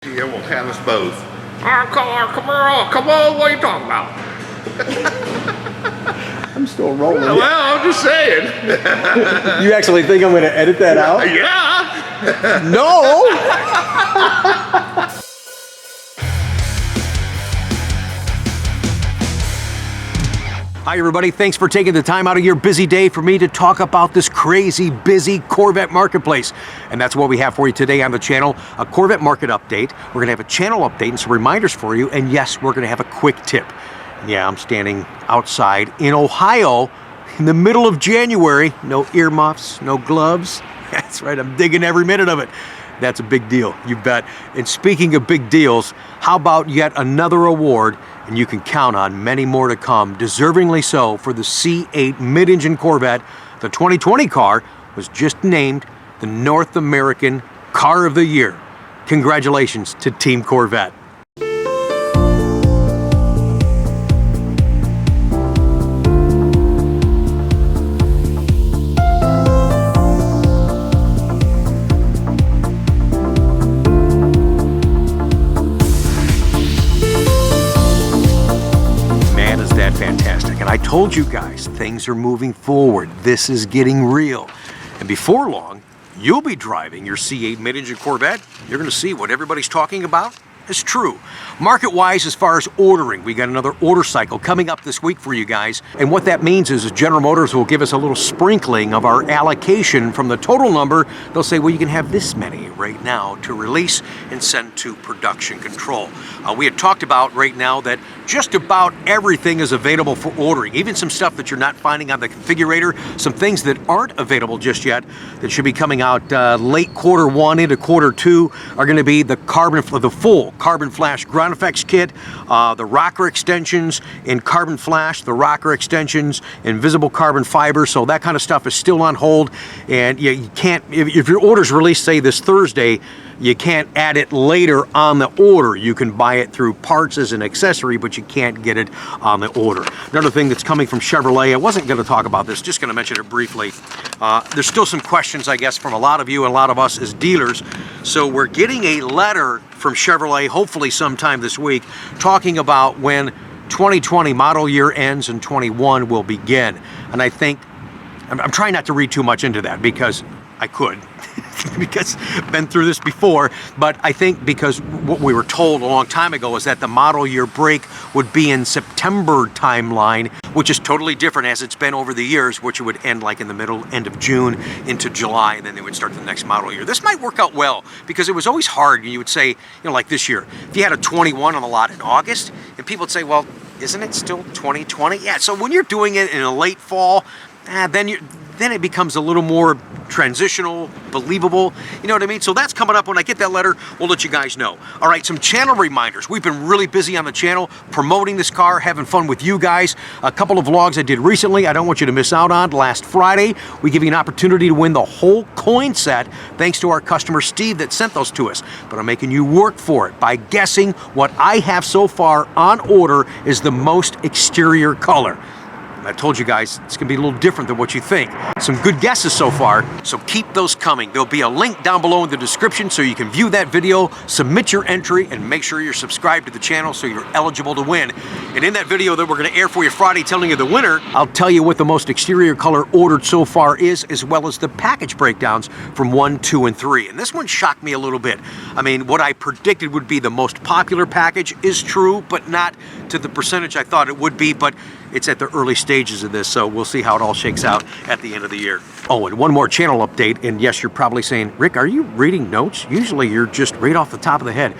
Yeah, we'll have us both. Come on, what are you talking about? I'm still rolling. Well, I'm just saying. You actually think I'm going to edit that out? Yeah. No! Hi everybody, thanks for taking the time out of your busy day for me to talk about this crazy busy Corvette marketplace. And that's what we have for you today on the channel, a Corvette market update. We're gonna have a channel update and some reminders for you, and yes, we're gonna have a quick tip. Yeah, I'm standing outside in Ohio in the middle of January. No earmuffs, no gloves. That's right, I'm digging every minute of it. That's a big deal, you bet. And speaking of big deals, how about yet another award, and you can count on many more to come, deservingly so, for the C8 mid-engine Corvette. The 2020 car was just named the North American Car of the Year. Congratulations to Team Corvette. Fantastic. And I told you guys, things are moving forward. This is getting real. And before long, you'll be driving your C8 mid-engine Corvette. You're going to see what everybody's talking about is true. Market-wise, as far as ordering, we got another order cycle coming up this week for you guys. And what that means is General Motors will give us a little sprinkling of our allocation from the total number. They'll say, well, you can have this many right now to release and send to production control. We had talked about right now that just about everything is available for ordering, even some stuff that you're not finding on the configurator, some things that aren't available just yet that should be coming out late Q1 into Q2 are going to be the full carbon flash ground effects kit, the rocker extensions in carbon flash, the rocker extensions in visible carbon fiber. So that kind of stuff is still on hold, and you can't, if your order's released, say this Thursday, you can't add it later on the order. You can buy it through parts as an accessory, but you can't get it on the order. Another thing that's coming from Chevrolet, I wasn't going to talk about this, just going to mention it briefly. There's still some questions, I guess, from a lot of you and a lot of us as dealers. So we're getting a letter from Chevrolet, hopefully sometime this week, talking about when 2020 model year ends and 21 will begin. And I think, I'm trying not to read too much into that because I could. Because I've been through this before, but I think because what we were told a long time ago is that the model year break would be in September timeline, which is totally different as it's been over the years, which would end like in the end of June into July, and then they would start the next model year. This might work out well because it was always hard. You would say, you know, like this year, if you had a 21 on the lot in August, and people would say, well, isn't it still 2020? Yeah, so when you're doing it in a late fall, then it becomes a little more transitional, believable, you know what I mean? So that's coming up. When I get that letter, we'll let you guys know. All right, some channel reminders. We've been really busy on the channel promoting this car, having fun with you guys. A couple of vlogs I did recently I don't want you to miss out on. Last Friday, we give you an opportunity to win the whole coin set thanks to our customer Steve that sent those to us. But I'm making you work for it by guessing what I have so far on order is the most exterior color. I told you guys it's gonna be a little different than what you think. Some good guesses so far, so keep those coming. There'll be a link down below in the description so you can view that video, submit your entry, and make sure you're subscribed to the channel so you're eligible to win. And in that video that we're gonna air for you Friday telling you the winner, I'll tell you what the most exterior color ordered so far is, as well as the package breakdowns from 1, 2, and 3. And this one shocked me a little bit. I mean, what I predicted would be the most popular package is true, but not to the percentage I thought it would be, but it's at the early stages of this, so we'll see how it all shakes out at the end of the year. Oh, and one more channel update, and yes, you're probably saying, Rick, are you reading notes? Usually you're just right off the top of the head.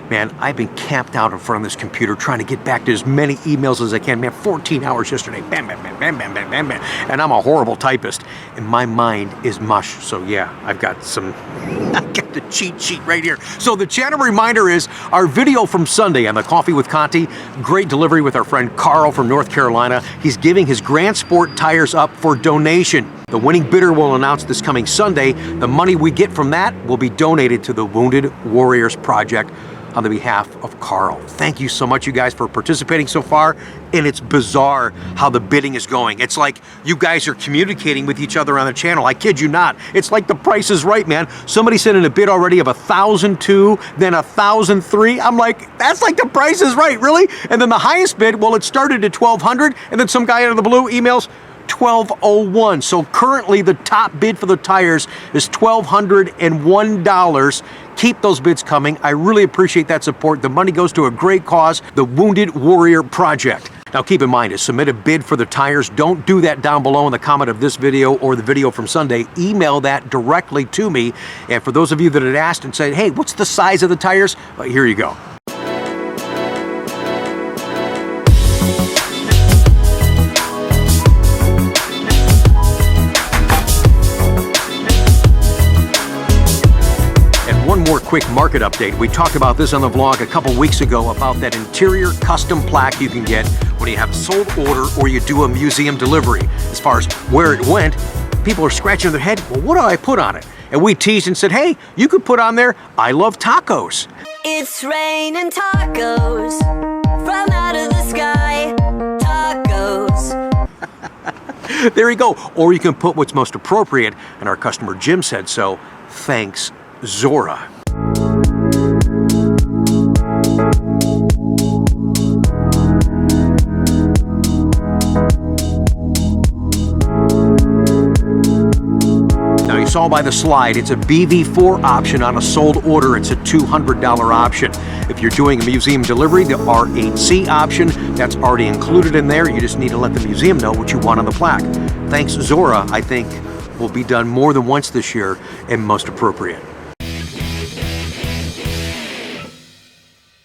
Man, I've been camped out in front of this computer trying to get back to as many emails as I can. Man, 14 hours yesterday, bam, bam, bam, bam, bam, bam, bam, bam. And I'm a horrible typist, and my mind is mush. So yeah, I've got the cheat sheet right here. So the channel reminder is our video from Sunday on the Coffee with Conti. Great delivery with our friend Carl from North Carolina. He's giving his Grand Sport tires up for donation. The winning bidder will announce this coming Sunday. The money we get from that will be donated to the Wounded Warriors Project on the behalf of Carl. Thank you so much, you guys, for participating so far. And it's bizarre how the bidding is going. It's like you guys are communicating with each other on the channel. I kid you not. It's like the Price is Right, man. Somebody sent in a bid already of 1,002, then 1,003. I'm like, that's like the Price is Right, really? And then the highest bid, well, it started at 1,200, and then some guy out of the blue emails 1,201. So currently the top bid for the tires is $1,201. Keep those bids coming. I really appreciate that support. The money goes to a great cause, the Wounded Warrior Project. Now keep in mind, to submit a bid for the tires, don't do that down below in the comment of this video or the video from Sunday. Email that directly to me. And for those of you that had asked and said, hey, what's the size of the tires? Well, here you go. One more quick market update. We talked about this on the vlog a couple weeks ago about that interior custom plaque you can get when you have a sold order or you do a museum delivery. As far as where it went, people are scratching their head, well, what do I put on it? And we teased and said, hey, you could put on there, I love tacos. It's raining tacos from out of the sky, tacos. There you go. Or you can put what's most appropriate, and our customer Jim said so, thanks, Zora. Now you saw by the slide, it's a BV4 option on a sold order. It's a $200 option. If you're doing a museum delivery, the R8C option, that's already included in there. You just need to let the museum know what you want on the plaque. Thanks, Zora, I think will be done more than once this year and most appropriate.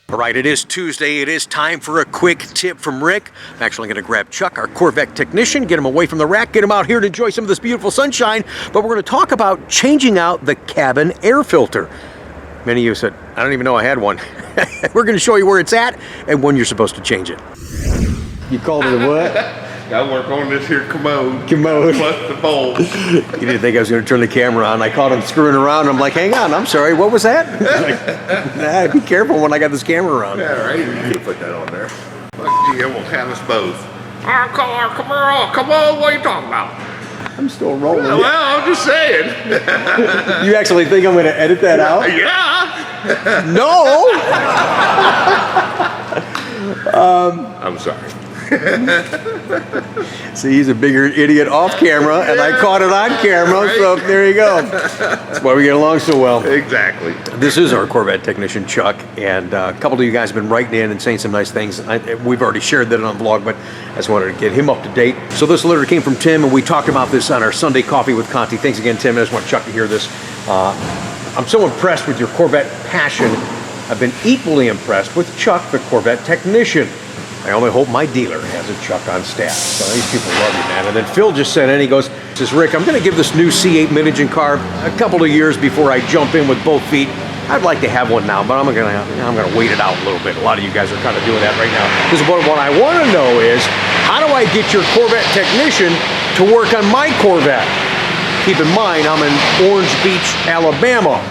All right, it is Tuesday. It is time for a quick tip from Rick. I'm actually going to grab Chuck, our Corvette technician, get him away from the rack, get him out here to enjoy some of this beautiful sunshine. But we're going to talk about changing out the cabin air filter. Many of you said, I don't even know I had one. We're going to show you where it's at and when you're supposed to change it. You called it a what? I work on this here commode. Commode. Plus the bolt. You didn't think I was going to turn the camera on. I caught him screwing around. I'm like, hang on, I'm sorry, what was that? He's like, nah, be careful when I got this camera on. Yeah, right. You can put that on there. Fuck yeah, we'll have us both. Come on. What are you talking about? I'm still rolling. Well, I'm just saying. You actually think I'm going to edit that out? Yeah. No! I'm sorry. See, he's a bigger idiot off camera, and I caught it on camera, so there you go. That's why we get along so well. Exactly. This is our Corvette technician, Chuck, and a couple of you guys have been writing in and saying some nice things. We've already shared that on the vlog, but I just wanted to get him up to date. So this letter came from Tim, and we talked about this on our Sunday Coffee with Conti. Thanks again, Tim. I just want Chuck to hear this. I'm so impressed with your Corvette passion. I've been equally impressed with Chuck, the Corvette technician. I only hope my dealer has a Chuck on staff. So these people love you, man. And then Phil just sent in, he says, Rick, I'm going to give this new C8 mid-engine car a couple of years before I jump in with both feet. I'd like to have one now, but I'm gonna wait it out a little bit. A lot of you guys are kind of doing that right now. Because what I want to know is, how do I get your Corvette technician to work on my Corvette? Keep in mind, I'm in Orange Beach, Alabama.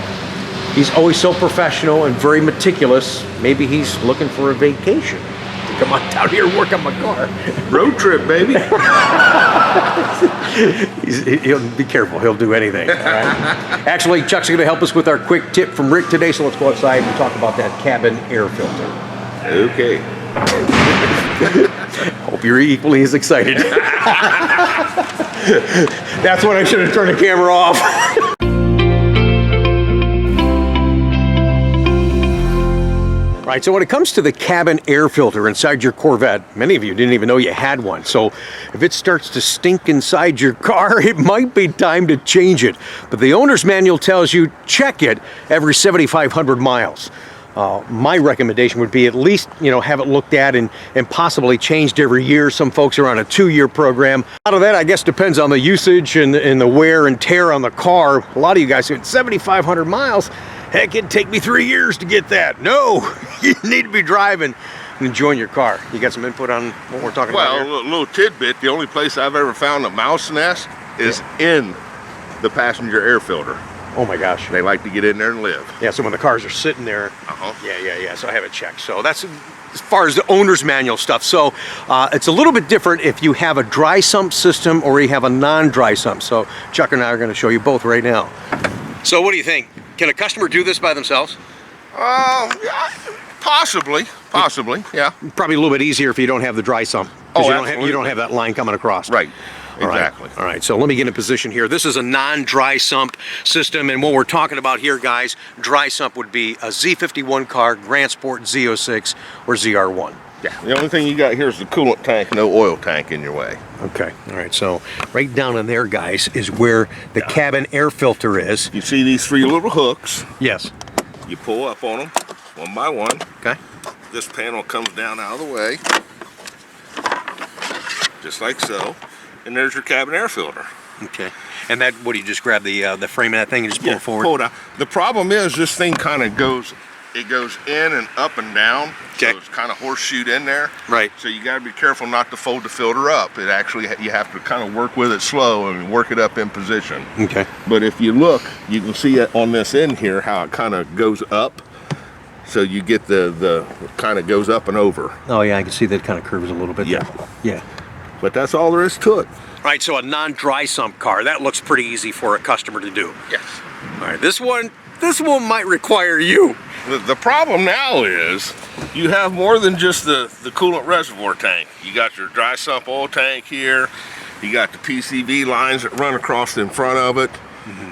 He's always so professional and very meticulous. Maybe he's looking for a vacation. Come on down here and work on my car. Road trip, baby. He'll be careful. He'll do anything. All right? Actually, Chuck's going to help us with our quick tip from Rick today. So let's go outside and talk about that cabin air filter. Okay. Hope you're equally as excited. That's when I should have turned the camera off. Right, so when it comes to the cabin air filter inside your Corvette, many of you didn't even know you had one. So if it starts to stink inside your car, it might be time to change it. But the owner's manual tells you check it every 7,500 miles. My recommendation would be at least, have it looked at and possibly changed every year. Some folks are on a 2-year program. A lot of that, I guess, depends on the usage and the wear and tear on the car. A lot of you guys say 7,500 miles. Heck, it'd take me 3 years to get that. No, you need to be driving and enjoying your car. You got some input on what we're talking about here? Well, a little tidbit. The only place I've ever found a mouse nest is in the passenger air filter. Oh my gosh. They like to get in there and live. Yeah, so when the cars are sitting there, Uh-huh. yeah, so I have it checked. So that's as far as the owner's manual stuff. So it's a little bit different if you have a dry sump system or you have a non-dry sump. So Chuck and I are going to show you both right now. So what do you think? Can a customer do this by themselves? Yeah, possibly, yeah. Probably a little bit easier if you don't have the dry sump. Oh, You don't have that line coming across. Right, All right. exactly. All right, so let me get in position here. This is a non-dry sump system, and what we're talking about here, guys, dry sump would be a Z51 car, Grand Sport Z06 or ZR1. Yeah, the only thing you got here is the coolant tank, no oil tank in your way. Okay, all right, so right down in there, guys, is where the cabin air filter is. You see these 3 little hooks. Yes. You pull up on them one by one. Okay. This panel comes down out of the way, just like so. And there's your cabin air filter. Okay. And that, what do you just grab the frame of that thing and just pull it forward? Pull it out. The problem is this thing kind of goes in and up and down. Okay. So it's kind of horseshoed in there. Right. So you got to be careful not to fold the filter up. It actually, you have to kind of work with it slow and work it up in position. Okay. But if you look, you can see it on this end here, how it kind of goes up. So you get the kind of goes up and over. Oh yeah, I can see that kind of curves a little bit. Yeah. There. Yeah. But that's all there is to it. All right, so a non-dry sump car, that looks pretty easy for a customer to do. Yes. All right, this one might require you. The problem now is you have more than just the coolant reservoir tank. You got your dry sump oil tank here. You got the PCV lines that run across in front of it.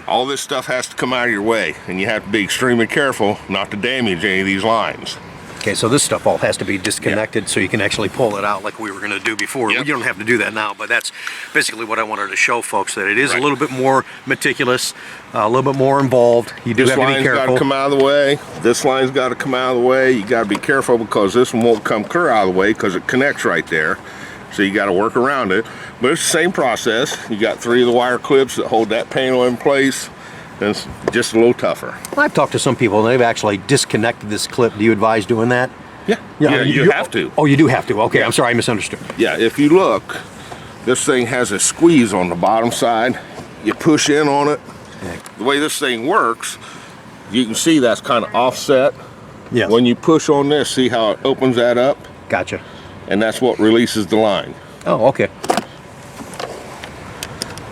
All this stuff has to come out of your way, and you have to be extremely careful not to damage any of these lines. Okay, so this stuff all has to be disconnected so you can actually pull it out like we were going to do before. Yep. You don't have to do that now, but that's basically what I wanted to show folks, that it is Right. a little bit more meticulous, a little bit more involved. You do This have to be line's got careful. to come out of the way. This line's got to come out of the way. You got to be careful because this one won't come clear out of the way because it connects right there. So you got to work around it. But it's the same process. You got 3 of the wire clips that hold that panel in place. And it's just a little tougher. I've talked to some people and they've actually disconnected this clip. Do you advise doing that? Yeah, you have to. Oh, you do have to. Okay, I'm sorry, I misunderstood. Yeah, if you look, this thing has a squeeze on the bottom side. You push in on it. The way this thing works, you can see that's kind of offset. Yes. When you push on this, see how it opens that up? Gotcha. And that's what releases the line. Oh, okay.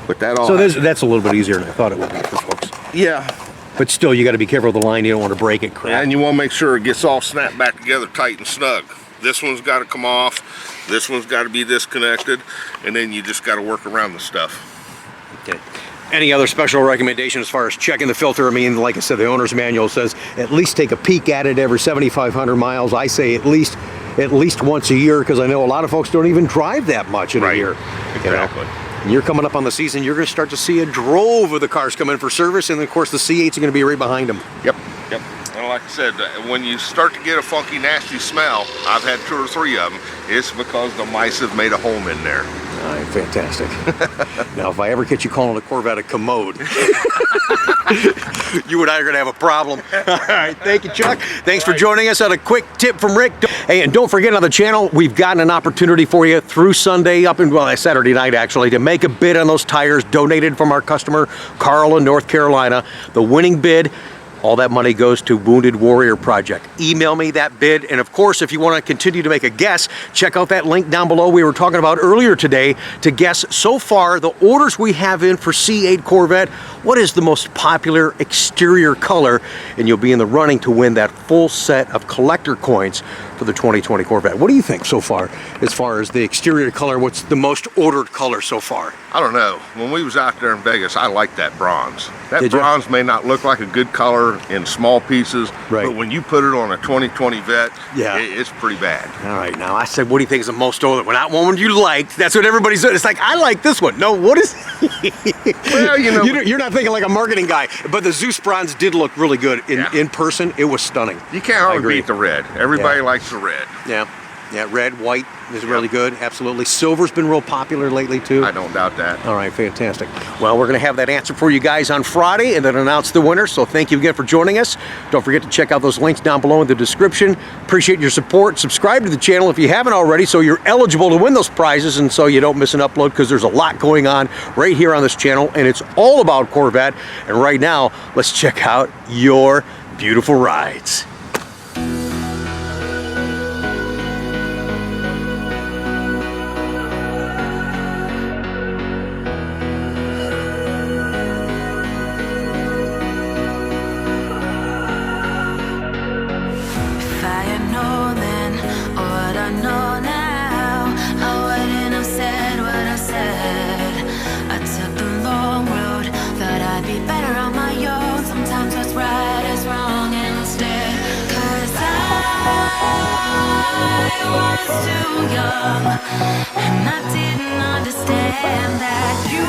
But that all. So that's a little bit easier than I thought it would be for folks. Yeah. But still, you got to be careful with the line. You don't want to break it. Crap. And you want to make sure it gets all snapped back together tight and snug. This one's got to come off. This one's got to be disconnected. And then you just got to work around the stuff. Okay. Any other special recommendation as far as checking the filter? I mean, like I said, the owner's manual says at least take a peek at it every 7,500 miles. I say at least once a year, because I know a lot of folks don't even drive that much in a year. Exactly. You know? You're coming up on the season, you're going to start to see a drove of the cars come in for service, and of course the C8s are going to be right behind them. Yep. And like I said, when you start to get a funky, nasty smell, I've had 2 or 3 of them, it's because the mice have made a home in there. All right, fantastic. Now, if I ever catch you calling a Corvette a commode, you and I are going to have a problem. All right, thank you, Chuck. Thanks for joining us on a quick tip from Rick. Hey, and don't forget, on the channel, we've gotten an opportunity for you through Sunday, Saturday night actually, to make a bid on those tires donated from our customer, Carl in North Carolina. The winning bid, all that money goes to Wounded Warrior Project. Email me that bid, and of course, if you want to continue to make a guess, check out that link down below we were talking about earlier today to guess so far the orders we have in for C8 Corvette. What is the most popular exterior color? And you'll be in the running to win that full set of collector coins for the 2020 Corvette. What do you think so far as the exterior color? What's the most ordered color so far? I don't know. When we was out there in Vegas, I liked that bronze. That Did you? bronze may not look like a good color in small pieces, Right. but when you put it on a 2020 Vet, Yeah. it's pretty bad. All right, now I said, what do you think is the most ordered? Well, not one you liked. That's what everybody's doing. It's like, I like this one. No, what is? Well, you know, You're not thinking like a marketing guy, but the Zeus bronze did look really good Yeah. in person. It was stunning. you can't I hardly agree. beat the red. Everybody Yeah. likes the red. Yeah. Yeah, red, white is really good. Absolutely. Silver's been real popular lately too. I don't doubt that. All right, fantastic. Well, we're going to have that answer for you guys on Friday and then announce the winner. So thank you again for joining us. Don't forget to check out those links down below in the description. Appreciate your support. Subscribe to the channel if you haven't already so you're eligible to win those prizes and so you don't miss an upload, because there's a lot going on right here on this channel and it's all about Corvette. And right now, let's check out your beautiful rides. Too young, and I didn't understand that you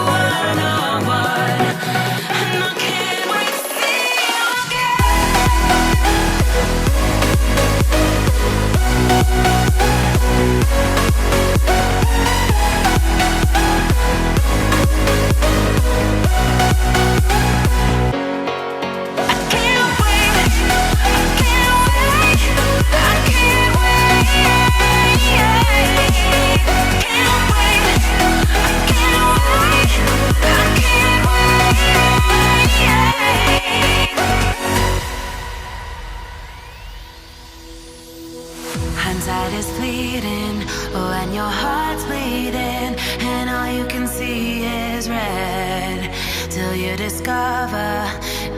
were the one, and I can't wait to see you hindsight is fleeting, when your heart's bleeding, and all you can see is red, till you discover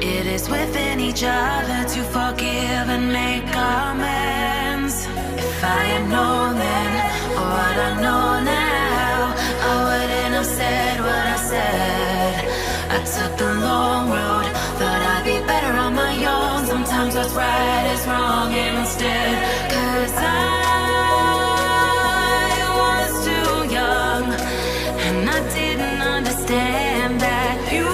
it is within each other to forgive and make amends. If I had known then what I know now, I wouldn't have said what I said. I took the long road, thought I'd be better on my own. Sometimes what's right is wrong instead, 'cause I was too young, and I didn't understand that you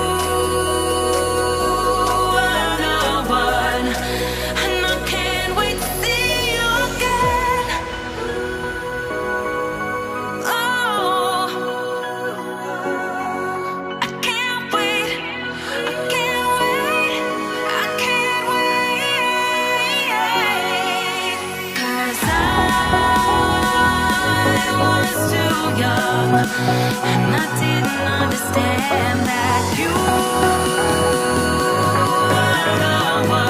were the one, and I can't wait to see you again. Oh, I can't wait, I can't wait, I can't wait, 'cause I was too young, and I didn't understand that you were the one.